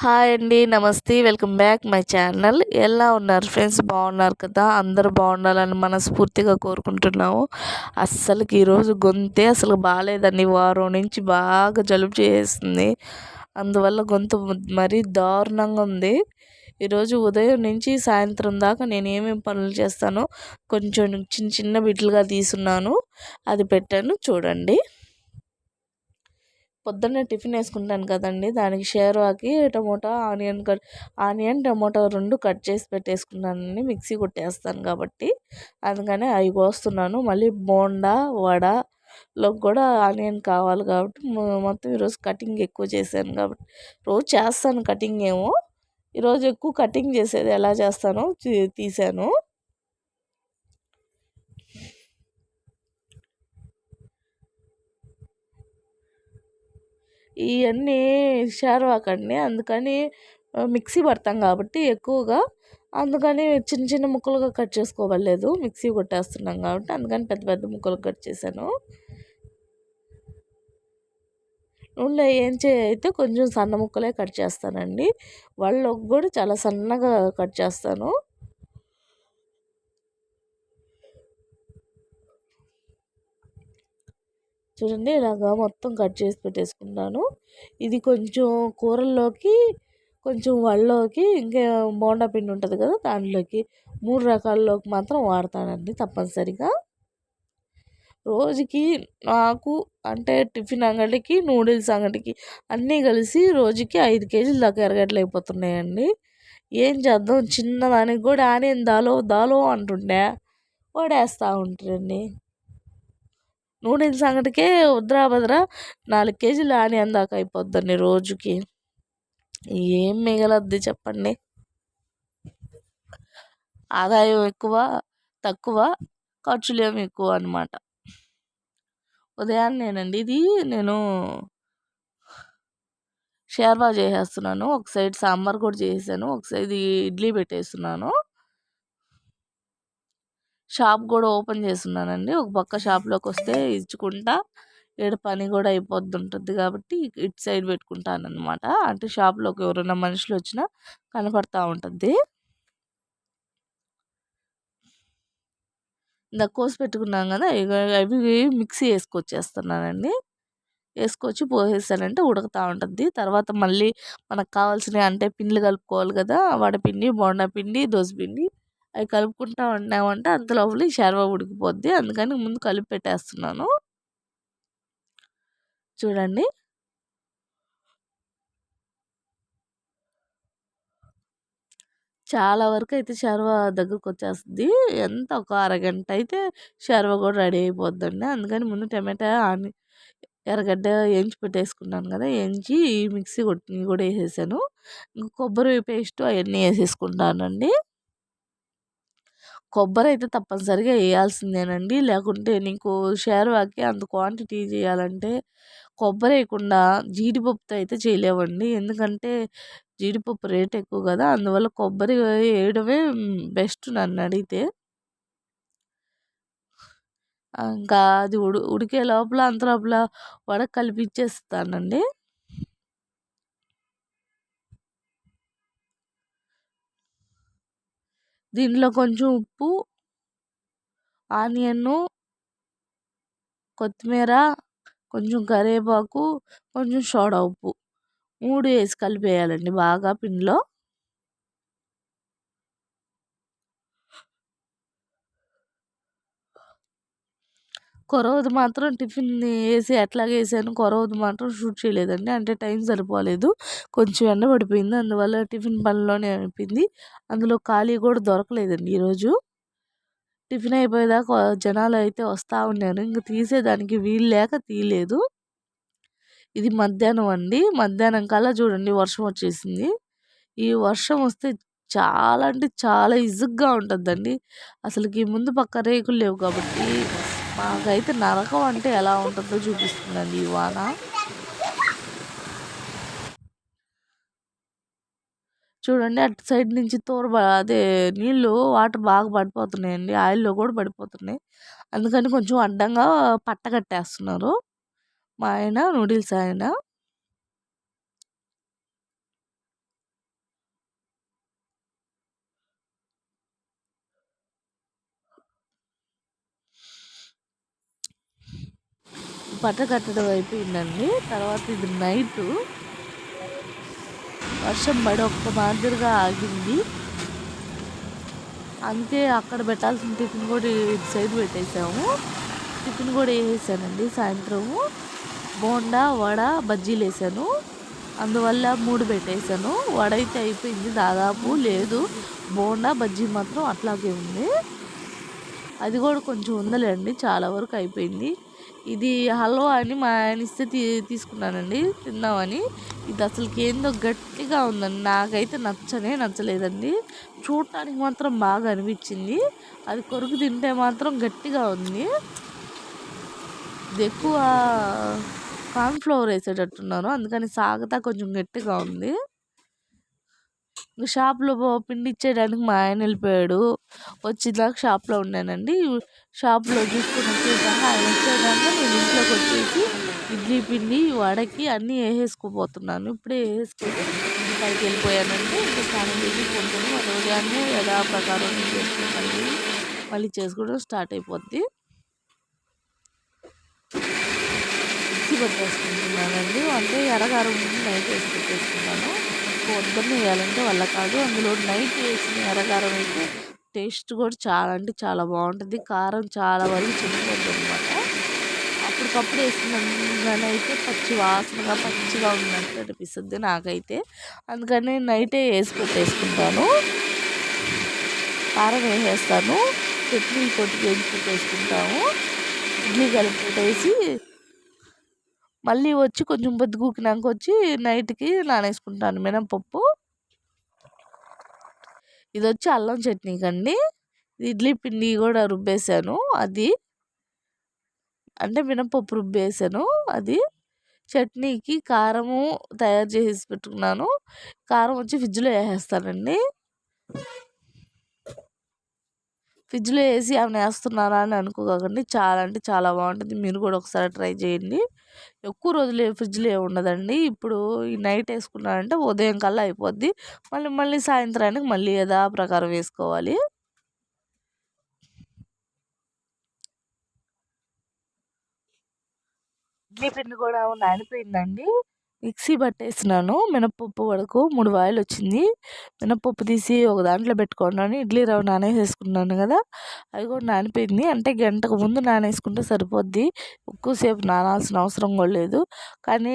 Hi అండి. నమస్తే. Welcome back my channel. ఎలా ఉన్నారు ఫ్రెండ్స్? బాగున్నారు కదా? అందరూ బాగుండాలని మనస్ఫూర్తిగా కోరుకుంటున్నాము. అస్సలకి ఈరోజు గొంతే అసలు బాలేదండి. వారం నుంచి బాగా జలుబు చేసేస్తుంది. అందువల్ల గొంతు మరీ దారుణంగా ఉంది. ఈరోజు ఉదయం నుంచి సాయంత్రం దాకా నేను ఏమేమి పనులు చేస్తానో కొంచెం చిన్న చిన్న బిడ్డలుగా తీసున్నాను. అది పెట్టాను చూడండి. పొద్దున్నే టిఫిన్ వేసుకుంటాను కదండి, దానికి షేర్వాకి టమోటా ఆనియన్ టమోటా 2 కట్ చేసి పెట్టేసుకున్నానండి. మిక్సీ కొట్టేస్తాను కాబట్టి అందుకని అవి కోస్తున్నాను. మళ్ళీ బోండా వడలోకి కూడా ఆనియన్ కావాలి కాబట్టి మొత్తం ఈరోజు కటింగ్ ఎక్కువ చేశాను కాబట్టి రోజు చేస్తాను కటింగ్ ఏమో, ఈరోజు ఎక్కువ కటింగ్ చేసేది ఎలా చేస్తానో తీసాను. ఇవన్నీ షేర్వాకండి, అందుకని మిక్సీ పడతాం కాబట్టి ఎక్కువగా, అందుకని చిన్న చిన్న ముక్కలుగా కట్ చేసుకోవలేదు. మిక్సీ కొట్టేస్తున్నాం కాబట్టి అందుకని పెద్ద పెద్ద ముక్కలు కట్ చేశాను. నూనెలో అయితే కొంచెం సన్న ముక్కలే కట్ చేస్తానండి. వాళ్ళకి కూడా చాలా సన్నగా కట్ చేస్తాను. చూడండి, ఇలాగా మొత్తం కట్ చేసి పెట్టేసుకున్నాను. ఇది కొంచెం కూరల్లోకి, కొంచెం వడలోకి, ఇంకా బోండా పిండి ఉంటుంది కదా దాంట్లోకి, 3 రకాల్లోకి మాత్రం వాడతానండి తప్పనిసరిగా. రోజుకి నాకు అంటే టిఫిన్ అంగడికి, నూడిల్స్ అంగడికి అన్నీ కలిసి రోజుకి 5 కేజీల దాకా ఎరగట్లు అయిపోతున్నాయండి. ఏం చేద్దాం, చిన్నదానికి కూడా ఆనియన్ దాలో దాలో అంటుండే వాడేస్తూ ఉంటారండి. నూడిల్స్ అంగడికే భద్ర 4 కేజీలు ఆనియన్ దాకా అయిపోద్దండి రోజుకి. ఏం మిగలద్ది చెప్పండి? ఆదాయం ఎక్కువ, తక్కువ, ఖర్చులేమో ఎక్కువ అనమాట. ఉదయాన్నేనండి ఇది నేను షేర్వా చేసేస్తున్నాను. ఒక సైడ్ సాంబార్ కూడా చేసేసాను, ఒక సైడ్ ఇడ్లీ పెట్టేస్తున్నాను. షాప్ కూడా ఓపెన్ చేస్తున్నానండి. ఒక పక్క షాప్లోకి వస్తే ఇచ్చుకుంటా, ఈడ పని కూడా అయిపోతుంటుంది కాబట్టి ఇటు సైడ్ పెట్టుకుంటాను అనమాట. అంటే షాప్లోకి ఎవరైనా మనుషులు వచ్చినా కనపడతా ఉంటుంది. ఇందాక కోసి పెట్టుకున్నాం కదా, అవి మిక్సీ వేసుకొచ్చేస్తున్నానండి. వేసుకొచ్చి పోసేసానంటే ఉడుకుతూ ఉంటుంది. తర్వాత మళ్ళీ మనకు కావాల్సినవి అంటే పిండిలు కలుపుకోవాలి కదా, వడపిండి, బోండా పిండి, దోసపిండి అవి కలుపుకుంటూ ఉన్నామంటే అంతలోపల ఈ షేర్వా ఉడికిపోద్ది. అందుకని ముందు కలిపి పెట్టేస్తున్నాను. చూడండి, చాలా వరకు అయితే షేర్వా దగ్గరకు వచ్చేస్తుంది. ఎంత ఒక అరగంట అయితే షేర్వా కూడా రెడీ అయిపోద్దండి. అందుకని ముందు టమాటా ఎర్రగడ్డ వేయించి పెట్టేసుకున్నాను కదా, వేయించి మిక్సీ కొట్టి కూడా వేసేసాను. ఇంక కొబ్బరి పేస్ట్ అవన్నీ వేసేసుకుంటానండి. కొబ్బరి అయితే తప్పనిసరిగా వేయాల్సిందేనండి. లేకుంటే నీకు షేర్వాకి అంత క్వాంటిటీ చేయాలంటే కొబ్బరి వేయకుండా జీడిపప్పుతో అయితే చేయలేమండి. ఎందుకంటే జీడిపప్పు రేట్ ఎక్కువ కదా, అందువల్ల కొబ్బరి వేయడమే బెస్ట్ నన్ను అడిగితే. ఇంకా అది ఉడికే లోపల అంత లోపల వడకు కలిపిచ్చేస్తానండి. దీనిలో కొంచెం ఉప్పు, ఆనియన్ను, కొత్తిమీర, కొంచెం కరివేపాకు, కొంచెం సోడా ఉప్పు 3 వేసి కలిపేయాలండి బాగా పిండిలో. కొరవది మాత్రం టిఫిన్ వేసి ఎట్లాగ వేసాను, కొరవది మాత్రం షూట్ చేయలేదండి. అంటే టైం సరిపోలేదు, కొంచెం ఎండ పడిపోయింది, అందువల్ల టిఫిన్ పనిలోనే అయిపోయింది. అందులో ఖాళీ కూడా దొరకలేదండి ఈరోజు. టిఫిన్ అయిపోయేదాకా జనాలు అయితే వస్తూ ఉన్నారు, ఇంక తీసేదానికి వీలు లేక తీయలేదు. ఇది మధ్యాహ్నం అండి. మధ్యాహ్నం కల్లా చూడండి వర్షం వచ్చేసింది. ఈ వర్షం వస్తే చాలా అంటే చాలా ఇసుగ్గా ఉంటుందండి. అసలుకి ముందు పక్క రేకులు లేవు కాబట్టి మాకైతే నరకం అంటే ఎలా ఉంటుందో చూపిస్తుందండి ఈ వాన. చూడండి, అటు సైడ్ నుంచి అదే నీళ్ళు వాటర్ బాగా పడిపోతున్నాయండి, ఆయిల్లో కూడా పడిపోతున్నాయి. అందుకని కొంచెం అడ్డంగా పట్ట కట్టేస్తున్నారు మా ఆయన, నూడిల్స్ ఆయన. పట్ట కట్టడం అయిపోయిందండి. తర్వాత ఇది నైటు వర్షం పడి ఒక్క మాదిరిగా ఆగింది. అంతే, అక్కడ పెట్టాల్సిన టిఫిన్ కూడా ఇటు సైడ్ పెట్టేసాము. టిఫిన్ కూడా వేసేసానండి. సాయంత్రము బోండా, వడ, బజ్జీలు వేసాను. అందువల్ల 3 పెట్టేసాను. వడ అయితే అయిపోయింది దాదాపు, లేదు బోండా బజ్జీ మాత్రం అట్లాగే ఉంది. అది కూడా కొంచెం ఉందలేండి, చాలా వరకు అయిపోయింది. ఇది హల్వా అని మా ఆయన ఇస్తే తీసుకున్నానండి తిందామని. ఇది అసలుకి ఏందో గట్టిగా ఉందండి, నాకైతే నచ్చలేదండి. చూడటానికి మాత్రం బాగా అనిపించింది, అది కొరికి తింటే మాత్రం గట్టిగా ఉంది. ఇది ఎక్కువ కార్న్‌ఫ్లోర్ వేసేటట్టున్నాను, అందుకని సాగతా కొంచెం గట్టిగా ఉంది. షాప్లో పిండి ఇచ్చేయడానికి మా ఆయన వెళ్ళిపోయాడు. వచ్చేదాకా షాప్లో ఉన్నానండి. షాప్లో చూసాక ఆయన వచ్చేదాకా నేను ఇంట్లోకి వచ్చేసి ఇడ్లీ పిండి, వడకి అన్నీ వేసేసుకోపోతున్నాను. ఇప్పుడే వేసేసుకొని పైకి వెళ్ళిపోయానంటే ఇంకా స్నానం చేసి కొనుక్కొని మళ్ళీ ఉదయాన్నే యథాప్రకారం చేసుకుంటాను. మళ్ళీ చేసుకోవడం స్టార్ట్ అయిపోద్ది. మిక్సీ పట్టేసుకుంటున్నానండి. అంటే ఎర్రగారం ముందు నైట్ వేసి పెట్టేసుకున్నాను. పొద్దున్న వేయాలంటే వల్ల కాదు. అందులో నైట్ వేసిన ఎర్రగారం అయితే టేస్ట్ కూడా చాలా అంటే చాలా బాగుంటుంది. కారం చాలా వరకు చిన్నపోద్ది అనమాట. అప్పటికప్పుడు వేసినాను అయితే పచ్చిగా ఉన్నట్టు అనిపిస్తుంది నాకైతే. అందుకని నైటే వేసి పెట్టేసుకుంటాను. కారం వేసేస్తాను, చట్నీ కొట్టి వేసి పెట్టేసుకుంటాము. ఇడ్లీ కలిపి పెట్టేసి మళ్ళీ వచ్చి కొంచెం పొద్దుగూకినాక వచ్చి నైట్కి నానేసుకుంటాను మినపప్పు. ఇది వచ్చి అల్లం చట్నీకి అండి. ఇడ్లీ పిండి కూడా రుబ్బేసాను, అది అంటే మినపప్పు రుబ్బేసాను. అది చట్నీకి కారము తయారు చేసి పెట్టుకున్నాను. కారం వచ్చి ఫ్రిడ్జ్లో వేసేస్తానండి. ఫ్రిడ్జ్లో వేసి ఏమైనా వేస్తున్నారా అని అనుకోకండి, చాలా అంటే చాలా బాగుంటుంది. మీరు కూడా ఒకసారి ట్రై చేయండి. ఎక్కువ రోజులు ఫ్రిడ్జ్లో ఉండదండి. ఇప్పుడు ఈ నైట్ వేసుకున్నారంటే ఉదయం కల్లా అయిపోద్ది. మళ్ళీ సాయంత్రానికి మళ్ళీ యథాప్రకారం వేసుకోవాలి. ఇడ్లీ పిండి కూడా నానిపోయిందండి. మిక్సీ పట్టేసినాను. మినపప్పు వరకు 3 వాయిలు వచ్చింది. మినపప్పు తీసి ఒక దాంట్లో పెట్టుకున్నాను. ఇడ్లీ రవ్వ నానేసేసుకున్నాను కదా, అది కూడా నానిపోయింది. అంటే గంటకు ముందు నానేసుకుంటే సరిపోద్ది, ఎక్కువసేపు నానాల్సిన అవసరం కూడా లేదు. కానీ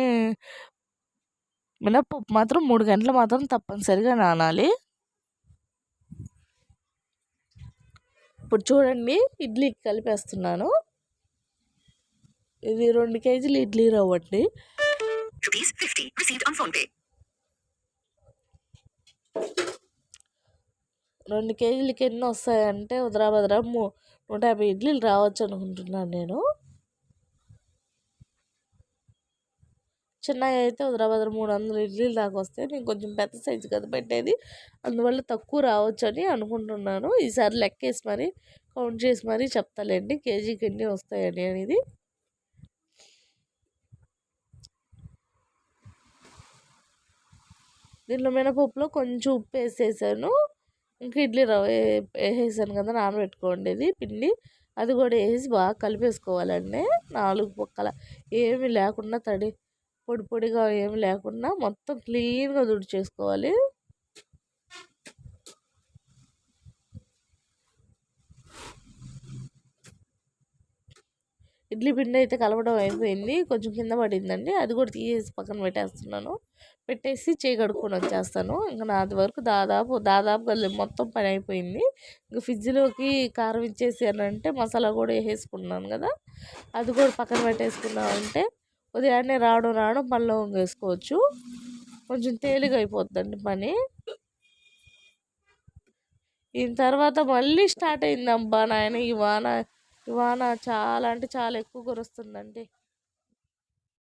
మినపప్పు మాత్రం 3 గంటలు మాత్రం తప్పనిసరిగా నానాలి. ఇప్పుడు చూడండి, ఇడ్లీకి కలిపేస్తున్నాను. ఇది 2 కేజీలు ఇడ్లీ రవ్వ అండి. ₹50 received on PhonePe. 2 కేజీలకి ఎన్ని వస్తాయంటే ఉదరాభద్ర 150 ఇడ్లీలు రావచ్చు అనుకుంటున్నాను నేను. చిన్నవి అయితే ఉదరాభద్ర 300 ఇడ్లీలు దాకా వస్తాయి. నేను కొంచెం పెద్ద సైజు కదా పెట్టేది, అందువల్ల తక్కువ రావచ్చు అని అనుకుంటున్నాను. ఈసారి లెక్కేసి మరి కౌంట్ చేసి మరీ చెప్తాలేండి కేజీకి ఎన్ని వస్తాయని అనేది. దీంట్లో మినపప్పులో కొంచెం ఉప్పు వేసేసాను. ఇంకా ఇడ్లీ రవ్వ వేసేసాను కదా నానబెట్టుకోండి పిండి, అది కూడా వేసి బాగా కలిపేసుకోవాలండి. 4 పక్కల ఏమి లేకుండా పొడి పొడిగా ఏమి లేకుండా మొత్తం క్లీన్గా తుడిచేసుకోవాలి. ఇడ్లీ పిండి అయితే కలపడం అయిపోయింది. కొంచెం కింద పడిందండి, అది కూడా తీసేసి పక్కన పెట్టేస్తున్నాను. పెట్టేసి చేయి కడుక్కొని వచ్చేస్తాను. ఇంకా నాది వరకు దాదాపుగా మొత్తం పని అయిపోయింది. ఇంకా ఫ్రిడ్జ్లోకి కారం ఇచ్చేసానంటే మసాలా కూడా వేసేసుకున్నాను కదా, అది కూడా పక్కన పెట్టేసుకున్నామంటే ఉదయాన్నే రావడం పనిలో వేసుకోవచ్చు. కొంచెం తేలిగా అయిపోద్దండి పని. దీని తర్వాత మళ్ళీ స్టార్ట్ అయింది అబ్బా నాయన ఈ వాన చాలా అంటే చాలా ఎక్కువ కురుస్తుందండి.